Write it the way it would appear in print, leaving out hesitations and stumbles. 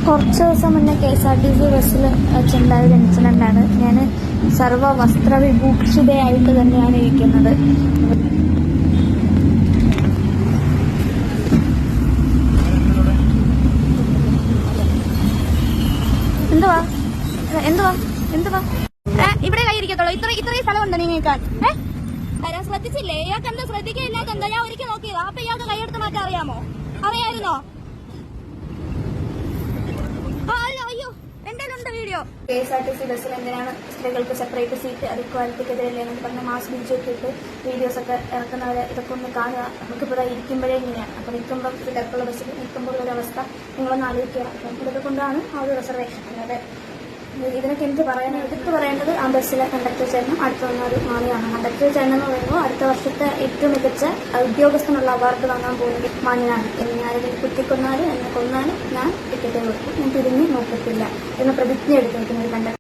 കുറച്ച് ദിവസം മുന്നേ KSRTC ബസ്സിൽ വെച്ചുണ്ടായ ഒരു ഇൻസിഡൻ്റാണ്. ഞാൻ സർവ്വ വസ്ത്രവിഭൂഷിതയായിട്ട് തന്നെയാണ് ഇരിക്കുന്നത്. എന്തുവാ എന്തുവാ എന്തുവാ ഇവിടെ കൈയിരിക്കത്തുള്ളൂ? ഇത്രയും സ്ഥലമുണ്ട് നീങ്ങാൻ. ശ്രദ്ധിച്ചില്ലേ? ഇയാൾക്ക് എന്താ ശ്രദ്ധിക്കില്ലാത്ത എന്താ? ഞാൻ ഒരിക്കൽ നോക്കിയതാ. അപ്പൊ ഇയാൾക്ക് കൈയെടുത്ത് മാറ്റാൻ അറിയാമോ? അറിയായിരുന്നോ? അയ്യോ, എന്റെ വീഡിയോ. KSRTC ബസ്സിൽ എന്തിനാണ് സ്ത്രീകൾക്ക് സെപ്പറേറ്റ് സീറ്റ്, അത് ഇക്വാലിറ്റിക്കെതിരല്ലേ എന്നൊക്കെ പറഞ്ഞ മാസ് ബീച്ചൊക്കെ ഇട്ട് വീഡിയോസ് ഒക്കെ ഇറക്കുന്നവരെ ഇതൊക്കെ ഒന്ന് കാണുക. നമുക്കിപ്പോൾ ഇരിക്കുമ്പോഴേ ഇങ്ങനെയാണ്. അപ്പോൾ നിൽക്കുമ്പോൾ തിരക്കുള്ള ബസ്സിൽ നിൽക്കുമ്പോൾ ഒരു അവസ്ഥ നിങ്ങളൊന്ന് ആലോചിക്കുക. അപ്പം ഇതൊക്കെ കൊണ്ടാണ് ആ ഒരു റിസർവേഷൻ. അല്ലാതെ ഇതിനൊക്കെ എനിക്ക് എടുത്തു പറയേണ്ടത് ആ ബസ്സിലെ കണ്ടക്ടർ ചേട്ടനും അടുത്ത് വന്ന ഒരു മാണിയാണ്. കണ്ടക്ടർ ചേട്ടൻ എന്ന് പറയുമ്പോൾ അടുത്ത വർഷത്തെ ഏറ്റവും മികച്ച ഉദ്യോഗസ്ഥനുള്ള അവാർഡ് വാങ്ങാൻ പോകുന്നത് മാണിയാണ്. ഞാനിതിൽ കുത്തിക്കൊന്നാലും എന്നെ കൊന്നാലും ഞാൻ ടിക്കറ്റ് കൊടുക്കും, ഞാൻ തിരിഞ്ഞ് നോക്കത്തില്ല എന്ന പ്രതിജ്ഞ എടുത്തിരിക്കുന്ന ഒരു കണ്ടക്ടർ.